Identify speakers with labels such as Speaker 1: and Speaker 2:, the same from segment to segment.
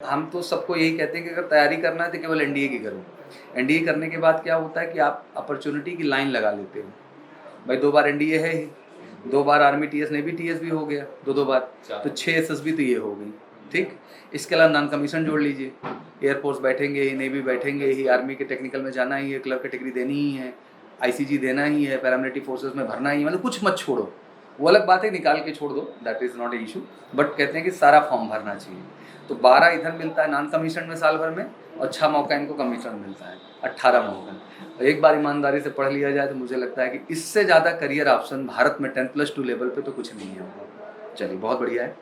Speaker 1: हम तो सबको यही कहते हैं कि अगर तैयारी करना है तो केवल एनडीए की करो। एनडीए करने के बाद क्या होता है कि आप अपॉर्चुनिटी की लाइन लगा लेते हो। भाई 2 बार एनडीए है ही, 2 बार आर्मी टीएस, नेवी टीएस भी हो गया 2-2 बार, तो 6 एसएसबी तो ये हो गई, ठीक? इसके अलावा नॉन कमीशन जोड़ लीजिए, एयरफोर्स बैठेंगे ही, नेवी बैठेंगे ही, आर्मी के टेक्निकल में जाना ही है, क्लर्क कैटेगरी देनी ही है, आईसीजी देना ही है, पैरामिलिट्री फोर्सेस में भरना ही है, मतलब कुछ मत छोड़ो। वो अलग बात है, निकाल के छोड़ दो, that is not a issue, but कहते हैं कि सारा फॉर्म भरना चाहिए। तो 12 इधर मिलता है नॉन कमीशन में साल भर में, और 6 मौका इनको कमीशन मिलता है, 18 मौका। एक बार ईमानदारी से पढ़ लिया जाए तो मुझे लगता है कि इससे ज़्यादा करियर ऑप्शन भारत में 10+2 लेवल पे तो कुछ नहीं है। चलिए, बहुत बढ़िया है।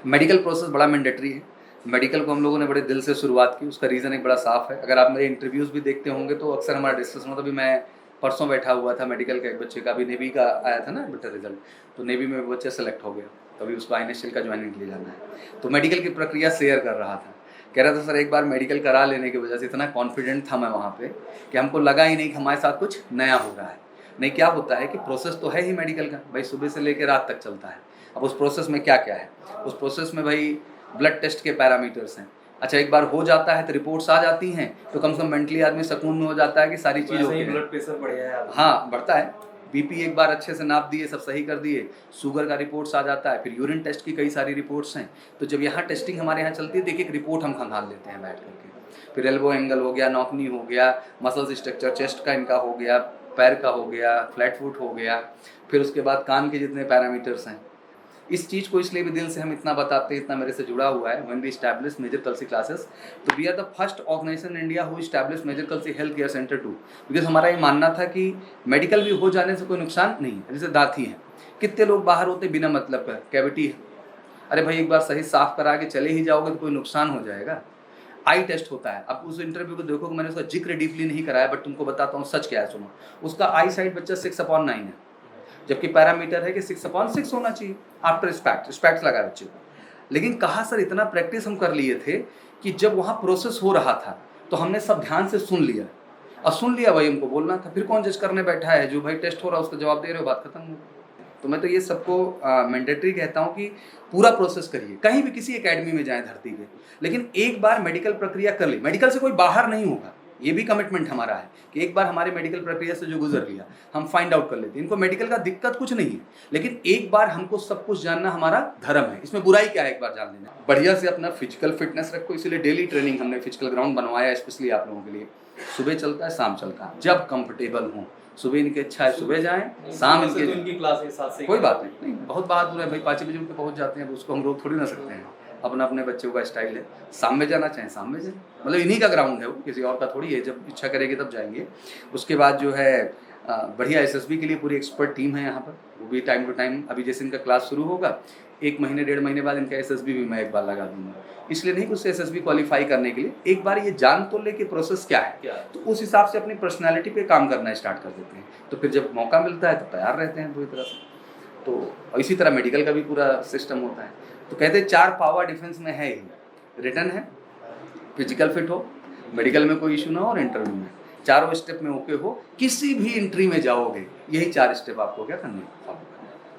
Speaker 1: मेडिकल प्रोसेस बड़ा मैंडेटरी है। मेडिकल को हम लोगों ने बड़े दिल से शुरुआत की, उसका रीज़न एक बड़ा साफ है। अगर आप मेरे इंटरव्यूज़ भी देखते होंगे तो अक्सर हमारा डिस्कशन होता, अभी मैं परसों बैठा हुआ था, मेडिकल का एक बच्चे का, अभी नेवी का आया था ना बेटा रिजल्ट, तो नेवी में वो बच्चा सेलेक्ट हो गया, तो अभी उसको INSL का ज्वाइनिंग के लिए जाना है। तो मेडिकल की प्रक्रिया शेयर कर रहा था, कह रहा था सर एक बार मेडिकल करा लेने की वजह से इतना कॉन्फिडेंट था मैं वहाँ पे कि हमको लगा ही नहीं कि हमारे साथ कुछ नया हो रहा है। नहीं, क्या होता है कि प्रोसेस तो है ही मेडिकल का, भाई सुबह से लेकर रात तक चलता है। अब उस प्रोसेस में क्या क्या है, उस प्रोसेस में भाई ब्लड टेस्ट के पैरामीटर्स हैं। अच्छा, एक बार हो जाता है तो रिपोर्ट्स आ जाती हैं, तो कम से कम मेंटली आदमी सुकून में हो जाता है कि सारी चीज़ ओके है।
Speaker 2: ब्लड प्रेशर बढ़िया है,
Speaker 1: हाँ, बढ़ता है। बीपी एक बार अच्छे से नाप दिए, सब सही कर दिए, शुगर का रिपोर्ट्स आ जाता है, फिर यूरिन टेस्ट की कई सारी रिपोर्ट्स हैं। तो जब यहाँ टेस्टिंग हमारे यहाँ चलती है तो एक रिपोर्ट हम खंगाल लेते हैं बैठ करके। फिर एल्बो एंगल हो गया, नॉकनी हो गया, मसल्स स्ट्रक्चर चेस्ट का इनका हो गया, पैर का हो गया, फ्लैट फुट हो गया, फिर उसके बाद कान के जितने पैरामीटर्स हैं। इस चीज़ को इसलिए भी दिल से हम इतना बताते हैं, इतना मेरे से जुड़ा हुआ है। When we establish Major Kalsi classes, तो we are the first organisation in India who establish Major Kalsi health care centre too. Because हमारा ये मानना था कि मेडिकल भी हो जाने से कोई नुकसान नहीं है। जैसे दांती है, कितने लोग बाहर होते बिना मतलब का, कैविटी है, अरे भाई एक बार सही साफ करा के चले ही जाओगे तो कोई नुकसान हो जाएगा। आई टेस्ट होता है, अब उस इंटरव्यू को देखो, मैंने उसका जिक्र डीपली नहीं कराया, बट तुमको बताता हूँ सच क्या है, सुनो। उसका आई साइड बच्चा 6/9 है, जबकि पैरामीटर है कि 6/6 होना चाहिए आफ्टर स्पैक्स लगा बच्चे को। लेकिन कहा सर इतना प्रैक्टिस हम कर लिए थे कि जब वहाँ प्रोसेस हो रहा था तो हमने सब ध्यान से सुन लिया, और सुन लिया भाई हमको बोलना था, फिर कौन जज करने बैठा है, जो भाई टेस्ट हो रहा है उसका जवाब दे रहे हो, बात खत्म हो। तो मैं तो ये सबको मैंडेटरी कहता हूँ कि पूरा प्रोसेस करिए, कहीं भी किसी एकेडमी में जाएं धरती पे, लेकिन एक बार मेडिकल प्रक्रिया कर ली, मेडिकल से कोई बाहर नहीं होगा। ये भी कमिटमेंट हमारा है कि एक बार हमारे मेडिकल प्रक्रिया से जो गुजर लिया हम फाइंड आउट कर लेते हैं। इनको मेडिकल का दिक्कत कुछ नहीं है, लेकिन एक बार हमको सब कुछ जानना हमारा धर्म है, इसमें बुराई क्या है, एक बार जान लेना। बढ़िया से अपना फिजिकल फिटनेस रखो, इसीलिए डेली ट्रेनिंग हमने फिजिकल ग्राउंड बनवाया स्पेशली आप लोगों के लिए। सुबह चलता है, शाम चलता है, जब कंफर्टेबल हों। सुबह इनकी इच्छा है सुबह जाएं, शाम इनके
Speaker 2: तो इनकी क्लास है 7 से
Speaker 1: कोई बात नहीं, बहुत बहादुर है भाई, 5 बजे उठ के पहुँच जाते हैं, उसको हम रोक थोड़ी ना सकते हैं। अपना अपने बच्चों का स्टाइल है, शाम में जाना चाहें शाम में जाए, मतलब इन्हीं का ग्राउंड है वो, किसी और का थोड़ी है, जब इच्छा करेगी तब जाएंगे। उसके बाद जो है बढ़िया एसएसबी के लिए पूरी एक्सपर्ट टीम है यहाँ पर, वो भी टाइम टू टाइम, अभी जैसे इनका क्लास शुरू होगा 1 महीने 1.5 महीने बाद इनका एसएसबी भी मैं एक बार लगा दूंगा। इसलिए नहीं कि उससे एसएसबी क्वालिफाई करने के लिए एक बार ये जान तो ले कि प्रोसेस क्या है, तो उस हिसाब से अपनी पर्सनैलिटी पे काम करना स्टार्ट कर देते हैं। तो फिर जब मौका मिलता है तो तैयार रहते हैं पूरी तरह से। तो इसी तरह मेडिकल का भी पूरा सिस्टम होता है। तो कहते हैं 4 पावर डिफेंस में है ही, रिटर्न है, फिजिकल फिट हो, मेडिकल में कोई इशू ना हो, और इंटरव्यू में चारों स्टेप में ओके हो, किसी भी एंट्री में जाओगे यही 4 स्टेप आपको क्या करने हैं,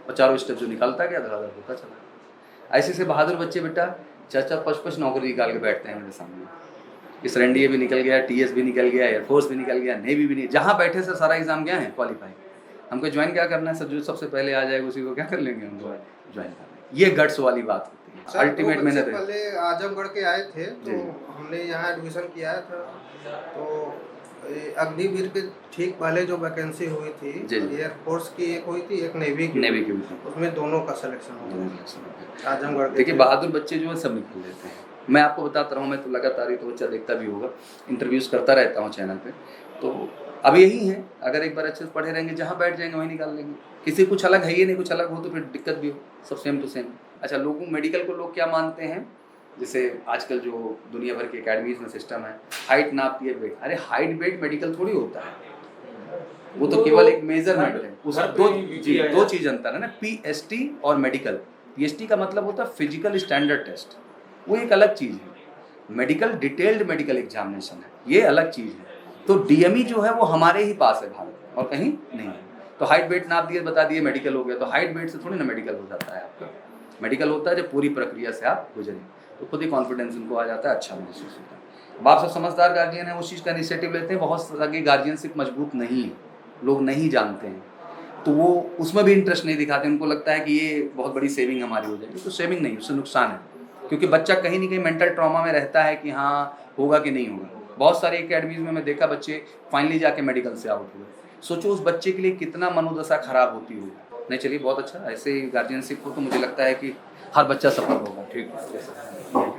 Speaker 1: और चारों स्टेप जो निकलता गया धड़ाधड़ होता चला। ऐसे से बहादुर बच्चे बेटा 4-4 5-5 नौकरी निकाल के बैठते हैं मेरे सामने। इस एनडीए भी निकल गया, टीएस भी निकल गया, एयरफोर्स भी निकल गया, नेवी भी नहीं, जहाँ बैठे से सारा एग्जाम क्या है क्वालिफाई। हमको ज्वाइन क्या करना है सर, जो सबसे पहले आ जाएगा उसी को क्या कर लेंगे हम ज्वाइन करना है। ये गट्स वाली बात होती है, अल्टीमेट मेहनत है।
Speaker 3: पहले आजमगढ़ के आए थे तो हमने यहाँ एडमिशन किया था, तो अग्निवीर के ठीक पहले जो वैकेंसी हुई थी, एयरफोर्स की एक हुई थी, एक नेवी की हुई थी, उसमें दोनों का सिलेक्शन हुआ आजमगढ़।
Speaker 1: देखिए बहादुर बच्चे जो है सब निकल लेते हैं, मैं आपको बताता रहा हूँ, मैं तो लगातार ही तो बच्चा देखता भी होगा, इंटरव्यूज़ करता रहता हूँ चैनल पे। तो अब यही है, अगर एक बार अच्छे से पढ़े रहेंगे, जहाँ बैठ जाएंगे वहीं निकाल लेंगे। किसी कुछ अलग है ही नहीं, कुछ अलग हो तो फिर दिक्कत भी हो, सब सेम टू सेम। अच्छा, लोगों मेडिकल को लोग क्या मानते हैं, जैसे आजकल जो दुनिया भर की एकेडमीज में सिस्टम है, हाइट नापती है वेट, अरे हाइट वेट मेडिकल थोड़ी होता है, वो तो केवल एक मेजरमेंट है। उस दो चीज़ अंतर है ना, पीएसटी और मेडिकल। पीएसटी का मतलब होता है फिजिकल स्टैंडर्ड टेस्ट, वो एक अलग चीज़ है। मेडिकल डिटेल्ड मेडिकल एग्जामिनेशन है, ये अलग चीज़ है। तो डीएमई जो है वो हमारे ही पास है भारत में, और कहीं नहीं है। तो हाइट वेट नाप दिए, बता दिए मेडिकल हो गया, तो हाइट वेट से थोड़ी ना मेडिकल हो जाता है आपका। मेडिकल होता है जब पूरी प्रक्रिया से आप गुजरें। तो खुद ही कॉन्फिडेंस उनको आ जाता है, अच्छा महसूस होता है। बाप सब समझदार गार्जियन है, उस चीज़ का इनिशिएटिव लेते हैं। बहुत सारे गार्जियनशिप मजबूत नहीं है, लोग नहीं जानते हैं, तो वो उसमें भी इंटरेस्ट नहीं दिखाते। उनको लगता है कि ये बहुत बड़ी सेविंग हमारी हो जाएगी, तो सेविंग नहीं, उससे नुकसान है, क्योंकि बच्चा कहीं ना कहीं मेंटल ट्रॉमा में रहता है कि हाँ होगा कि नहीं होगा। बहुत सारे एकेडमीज में मैं देखा बच्चे फाइनली जाके मेडिकल से आउट हुए। सोचो उस बच्चे के लिए कितना मनोदशा खराब होती होगी। नहीं, चलिए बहुत अच्छा, ऐसे गार्जियनशिप हो तो मुझे लगता है कि हर बच्चा सफल होगा।
Speaker 2: ठीक है।